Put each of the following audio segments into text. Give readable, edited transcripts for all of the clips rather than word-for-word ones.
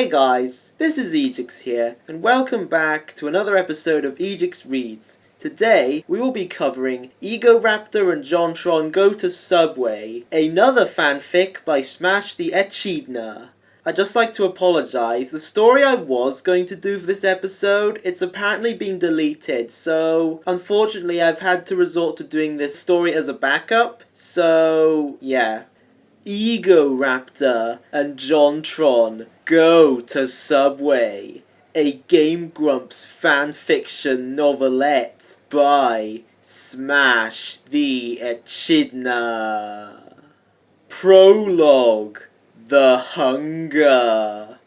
Hey guys, this is Egix here, and welcome back to another episode of Egix Reads. Today, we will be covering Egoraptor and JonTron Go to Subway, another fanfic by Smash the Echidna. I'd just like to apologise, the story I was going to do for this episode, it's apparently been deleted, so unfortunately I've had to resort to doing this story as a backup, so yeah. Egoraptor and JonTron Go to Subway, a Game Grumps fanfiction novelette by Smash the Echidna. Prologue: The Hunger.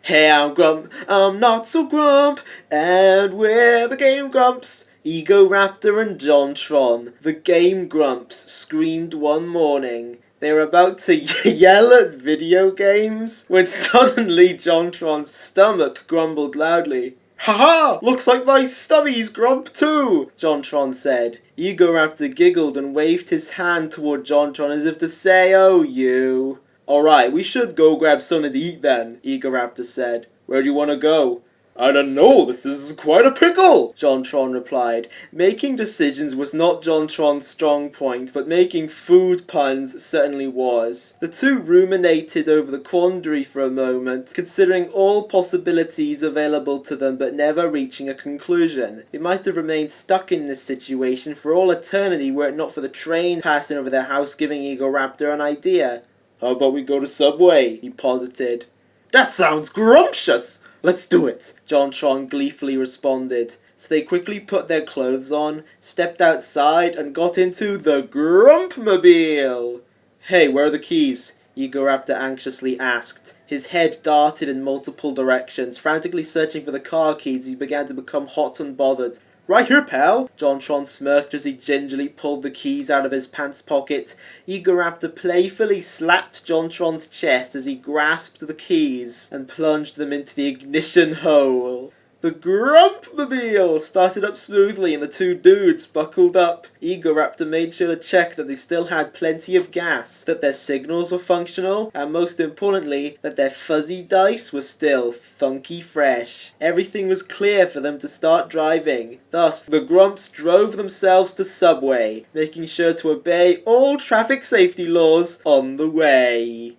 Hey, I'm Grump, I'm not so Grump, and we're the Game Grumps. Egoraptor and JonTron, the Game Grumps, screamed one morning. They were about to yell at video games when suddenly JonTron's stomach grumbled loudly. "Haha! Looks like my stomach's grump too!" JonTron said. Egoraptor giggled and waved his hand toward JonTron as if to say, "Oh, you." "Alright, we should go grab something to eat then," Egoraptor said. "Where do you want to go?" "I don't know, this is quite a pickle," JonTron replied. Making decisions was not JonTron's strong point, but making food puns certainly was. The two ruminated over the quandary for a moment, considering all possibilities available to them but never reaching a conclusion. They might have remained stuck in this situation for all eternity were it not for the train passing over their house giving Egoraptor an idea. "How about we go to Subway?" he posited. "That sounds grumptious! Let's do it!" JonTron gleefully responded. So they quickly put their clothes on, stepped outside, and got into the Grumpmobile. "Hey, where are the keys?" Egoraptor anxiously asked. His head darted in multiple directions, frantically searching for the car keys. He began to become hot and bothered. "Right here, pal!" JonTron smirked as he gingerly pulled the keys out of his pants pocket. Egoraptor playfully slapped JonTron's chest as he grasped the keys and plunged them into the ignition hole. The Grumpmobile started up smoothly and the two dudes buckled up. Egoraptor made sure to check that they still had plenty of gas, that their signals were functional, and most importantly, that their fuzzy dice were still funky fresh. Everything was clear for them to start driving. Thus, the Grumps drove themselves to Subway, making sure to obey all traffic safety laws on the way.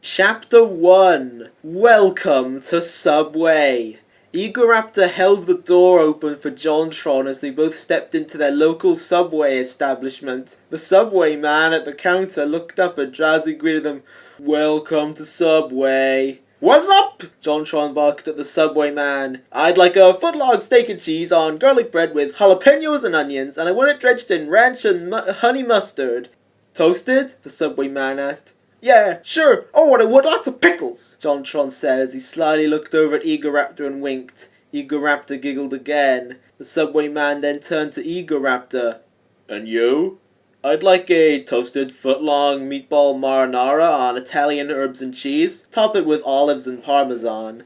Chapter 1: Welcome to Subway. Egoraptor held the door open for JonTron as they both stepped into their local Subway establishment. The Subway man at the counter looked up and drowsily greeted them. "Welcome to Subway." "What's up?" JonTron barked at the Subway man. "I'd like a footlong steak and cheese on garlic bread with jalapenos and onions, and I want it drenched in ranch and honey mustard." "Toasted?" the Subway man asked. "Yeah, sure. Oh, and I want lots of pickles," JonTron said as he slyly looked over at Egoraptor and winked. Egoraptor giggled again. The Subway man then turned to Egoraptor. "And you?" "I'd like a toasted foot-long meatball marinara on Italian herbs and cheese. Top it with olives and parmesan."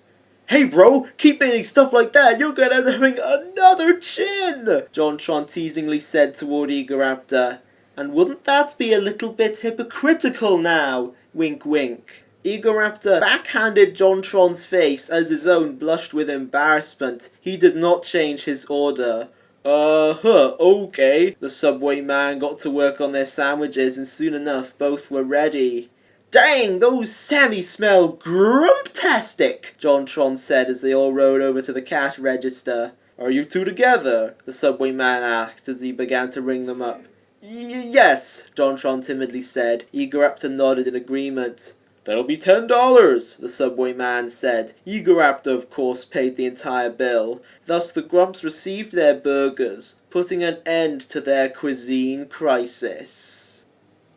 "Hey bro, keep eating stuff like that, you're gonna end up having another chin," JonTron teasingly said toward Egoraptor. "And wouldn't that be a little bit hypocritical now? Wink wink." Egoraptor backhanded JonTron's face as his own blushed with embarrassment. He did not change his order. Okay. The Subway man got to work on their sandwiches and soon enough both were ready. "Dang, those Sammy smell grumptastic," JonTron said as they all rode over to the cash register. "Are you two together?" the Subway man asked as he began to ring them up. Yes, JonTron timidly said. Egoraptor nodded in agreement. "That'll be $10, the Subway man said. Egoraptor, of course, paid the entire bill. Thus the Grumps received their burgers, putting an end to their cuisine crisis.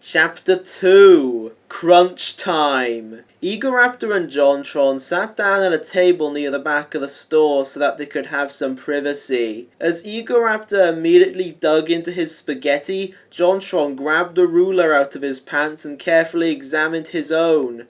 Chapter 2: Crunch Time. Egoraptor and JonTron sat down at a table near the back of the store so that they could have some privacy. As Egoraptor immediately dug into his spaghetti, JonTron grabbed a ruler out of his pants and carefully examined his own.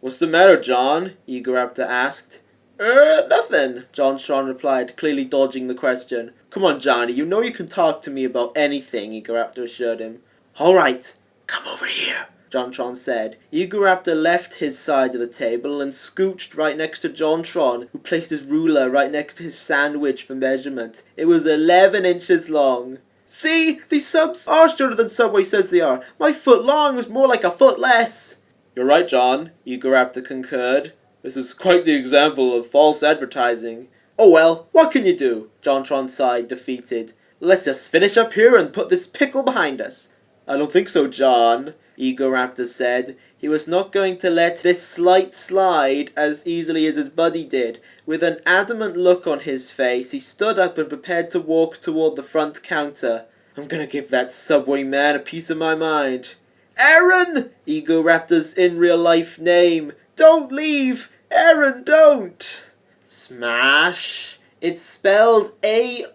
"What's the matter, John?" Egoraptor asked. Nothing," JonTron replied, clearly dodging the question. "Come on, Johnny, you know you can talk to me about anything," Egoraptor assured him. "All right. Come over here," JonTron said. Egoraptor left his side of the table and scooched right next to JonTron, who placed his ruler right next to his sandwich for measurement. It was 11 inches long. See? These subs are shorter than Subway says they are. My foot long was more like a foot less. You're right, John, Egoraptor concurred. This is quite the example of false advertising. Oh well, what can you do? JonTron sighed, defeated. Let's just finish up here and put this pickle behind us. I don't think so, John, Egoraptor said. He was not going to let this slight slide as easily as his buddy did. With an adamant look on his face, he stood up and prepared to walk toward the front counter. I'm gonna give that Subway man a piece of my mind. Aaron! Egoraptor's in real life name. Don't leave! Aaron, don't! Smash! It's spelled A-R-I-N.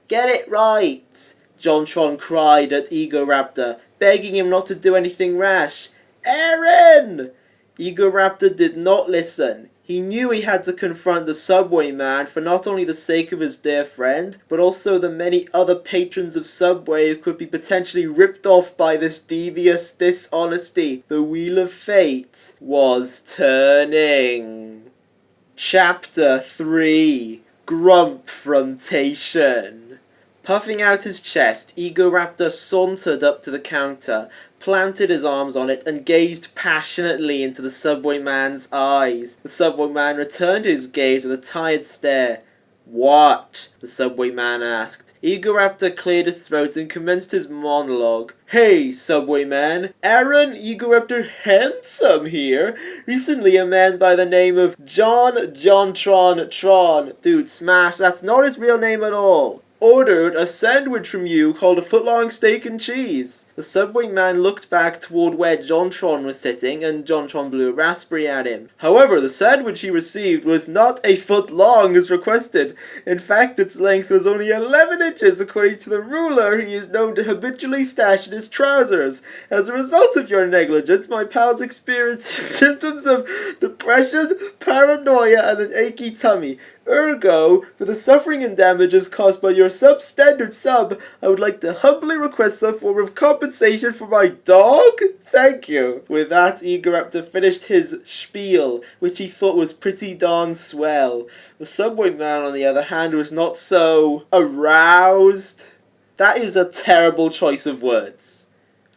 Get it right! JonTron cried at Egoraptor, begging him not to do anything rash. Aaron! Egoraptor did not listen. He knew he had to confront the Subway man for not only the sake of his dear friend, but also the many other patrons of Subway who could be potentially ripped off by this devious dishonesty. The Wheel of Fate was turning. Chapter 3. Grumpfrontation. Puffing out his chest, Egoraptor sauntered up to the counter, planted his arms on it, and gazed passionately into the Subway man's eyes. The Subway man returned his gaze with a tired stare. What? The Subway man asked. Egoraptor cleared his throat and commenced his monologue. Hey, Subway man, Aaron Egoraptor Handsome here. Recently a man by the name of JonTron. Dude, smash, that's not his real name at all. Ordered a sandwich from you called a footlong steak and cheese. The Subway man looked back toward where JonTron was sitting, and JonTron blew a raspberry at him. However, the sandwich he received was not a foot long as requested. In fact, its length was only 11 inches according to the ruler he is known to habitually stash in his trousers. As a result of your negligence, my pals experienced symptoms of depression, paranoia, and an achy tummy. Ergo, for the suffering and damages caused by your substandard sub, I would like to humbly request a form of compensation for my dog? Thank you. With that, Egoraptor finished his spiel, which he thought was pretty darn swell. The Subway man, on the other hand, was not so aroused. That is a terrible choice of words.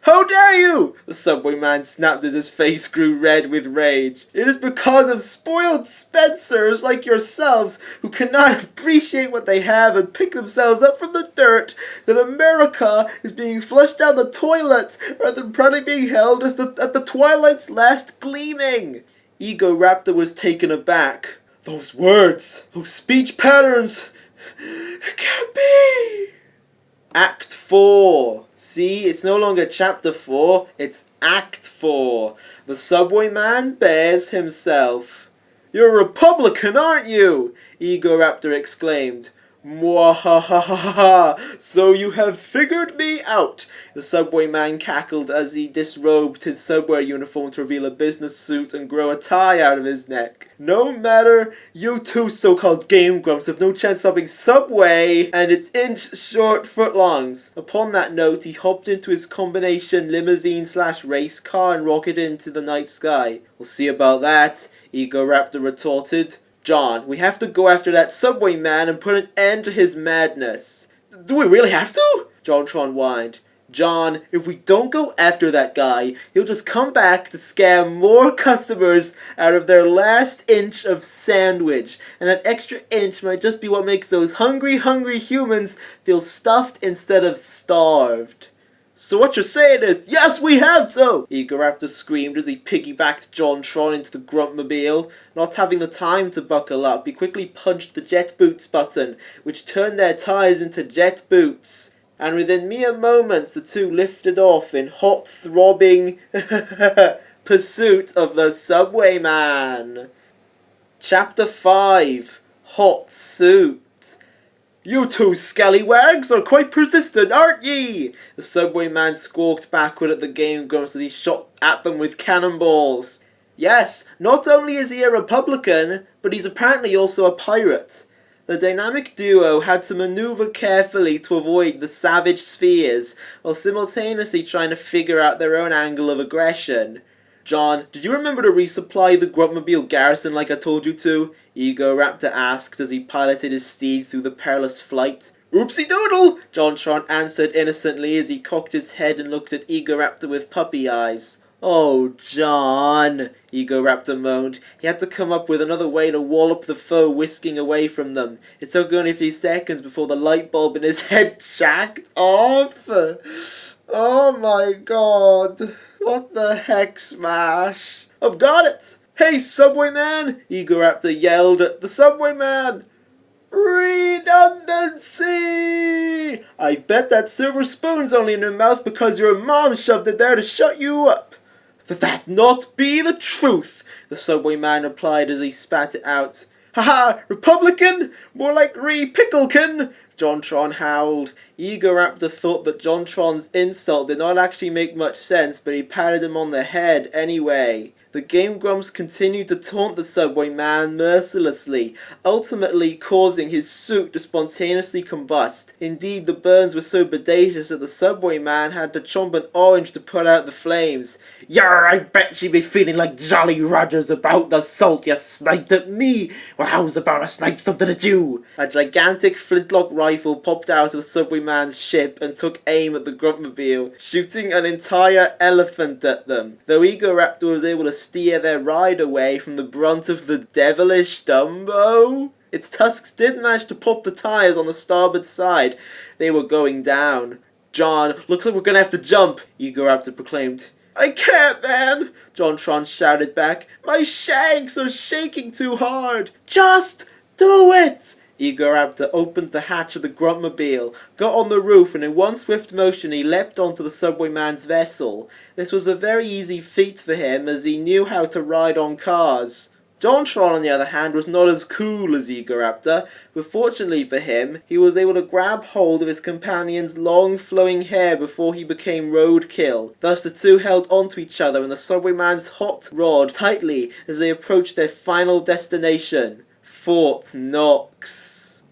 How dare you! The Subway man snapped as his face grew red with rage. It is because of spoiled Spencers like yourselves who cannot appreciate what they have and pick themselves up from the dirt that America is being flushed down the toilet rather than proudly being held as at the twilight's last gleaming. Egoraptor was taken aback. Those words, those speech patterns, it can't be! Act 4. See, it's no longer Chapter 4, it's Act 4. The Subway man bears himself. You're a Republican, aren't you? Egoraptor exclaimed. Mwahahaha, so you have figured me out. The Subway man cackled as he disrobed his Subway uniform to reveal a business suit and grow a tie out of his neck. No matter, you two so-called game grumps have no chance stopping Subway and its inch-short footlongs. Upon that note, he hopped into his combination limousine/race car and rocketed into the night sky. We'll see about that, Egoraptor retorted. John, we have to go after that Subway man and put an end to his madness. Do we really have to? JonTron whined. John, if we don't go after that guy, he'll just come back to scam more customers out of their last inch of sandwich. And that extra inch might just be what makes those hungry humans feel stuffed instead of starved. So what you're saying is, yes, we have to! Egoraptor screamed as he piggybacked JonTron into the Grumpmobile. Not having the time to buckle up, he quickly punched the jet boots button, which turned their tires into jet boots. And within mere moments, the two lifted off in hot, throbbing pursuit of the Subway man. Chapter 5. Hot Suit. You two scallywags are quite persistent, aren't ye? The Subway man squawked backward at the Game Grumps as he shot at them with cannonballs. Yes, not only is he a Republican, but he's apparently also a pirate. The dynamic duo had to maneuver carefully to avoid the savage spheres, while simultaneously trying to figure out their own angle of aggression. "John, did you remember to resupply the Grumpmobile garrison like I told you to?" Egoraptor asked as he piloted his steed through the perilous flight. "Oopsie doodle!" JonTron answered innocently as he cocked his head and looked at Egoraptor with puppy eyes. "Oh, John," Egoraptor moaned. He had to come up with another way to wallop the foe whisking away from them. It took only a few seconds before the light bulb in his head jacked off. Oh my god. What the heck, Smash? "I've got it! Hey, Subway Man!" Egoraptor yelled at the Subway Man. "Redundancy! I bet that silver spoon's only in your mouth because your mom shoved it there to shut you up." "That not be the truth," the Subway Man replied as he spat it out. "Haha, Republican? More like Re-Picklekin!" JonTron howled. Egoraptor thought that JonTron's insult did not actually make much sense, but he patted him on the head anyway. The Game Grumps continued to taunt the Subway Man mercilessly, ultimately causing his suit to spontaneously combust. Indeed, the burns were so bodacious that the Subway Man had to chomp an orange to put out the flames. "Yar, I bet you be feeling like Jolly Rogers about the salt you sniped at me. Well, how's about I snipe something at you?" A gigantic flintlock rifle popped out of the Subway Man's ship and took aim at the Grumpmobile, shooting an entire elephant at them. Though Egoraptor was able to steer their ride away from the brunt of the devilish Dumbo, its tusks did manage to pop the tires on the starboard side. They were going down. "John, looks like we're gonna have to jump," Egoraptor proclaimed. "I can't, man!" JonTron shouted back. "My shanks are shaking too hard." "Just do it!" Egoraptor opened the hatch of the Grumpmobile, got on the roof, and in one swift motion he leapt onto the Subway Man's vessel. This was a very easy feat for him, as he knew how to ride on cars. JonTron, on the other hand, was not as cool as Egoraptor, but fortunately for him, he was able to grab hold of his companion's long flowing hair before he became roadkill. Thus the two held onto each other and the Subway Man's hot rod tightly as they approached their final destination, Fort Knox.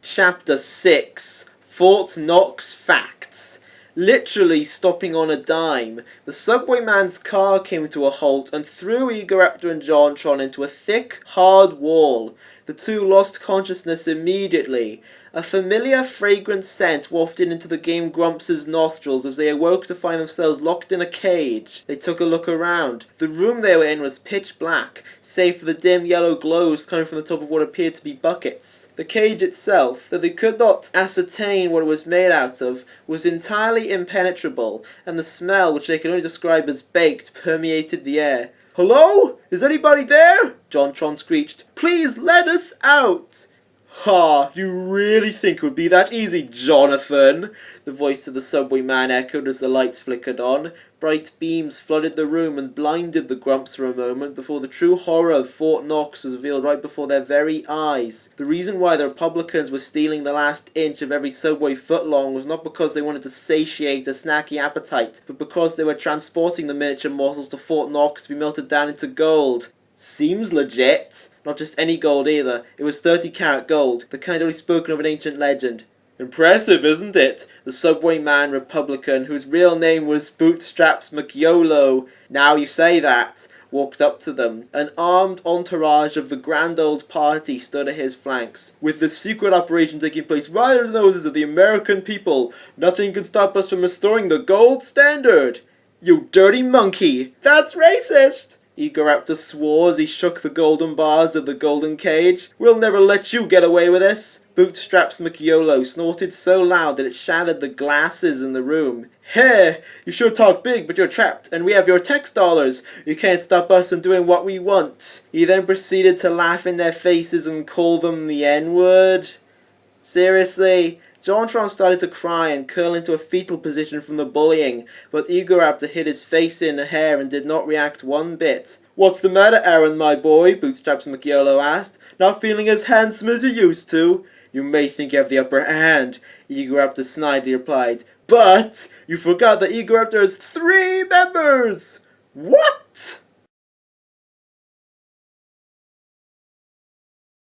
Chapter 6. Fort Knox Facts. Literally stopping on a dime, the Subway Man's car came to a halt and threw Egoraptor and JonTron into a thick, hard wall. The two lost consciousness immediately. A familiar, fragrant scent wafted into the Game Grumps' nostrils as they awoke to find themselves locked in a cage. They took a look around. The room they were in was pitch black, save for the dim yellow glows coming from the top of what appeared to be buckets. The cage itself, though they could not ascertain what it was made out of, was entirely impenetrable, and the smell, which they could only describe as baked, permeated the air. "Hello? Is anybody there?" JonTron screeched. "Please let us out!" "Ha, you really think it would be that easy, Jonathan?" The voice of the Subway Man echoed as the lights flickered on. Bright beams flooded the room and blinded the Grumps for a moment before the true horror of Fort Knox was revealed right before their very eyes. The reason why the Republicans were stealing the last inch of every subway footlong was not because they wanted to satiate a snacky appetite, but because they were transporting the miniature morsels to Fort Knox to be melted down into gold. Seems legit. Not just any gold either. It was 30-carat gold, the kind only spoken of in ancient legend. "Impressive, isn't it?" The Subway Man Republican, whose real name was Bootstraps McYolo, now you say that, walked up to them. An armed entourage of the grand old party stood at his flanks. "With this secret operation taking place right under the noses of the American people, nothing can stop us from restoring the gold standard." "You dirty monkey!" "That's racist!" Egoraptor swore as he shook the golden bars of the golden cage. "We'll never let you get away with this." Bootstraps McYolo snorted so loud that it shattered the glasses in the room. "Hey, you sure talk big, but you're trapped, and we have your tax dollars. You can't stop us from doing what we want." He then proceeded to laugh in their faces and call them the N-word. Seriously? JonTron started to cry and curl into a fetal position from the bullying, but Egoraptor hid his face in her hair and did not react one bit. "What's the matter, Aaron, my boy?" Bootstraps McYolo asked. "Not feeling as handsome as you used to?" "You may think you have the upper hand," Egoraptor snidely replied, "but you forgot that Egoraptor has 3 members!" "What?"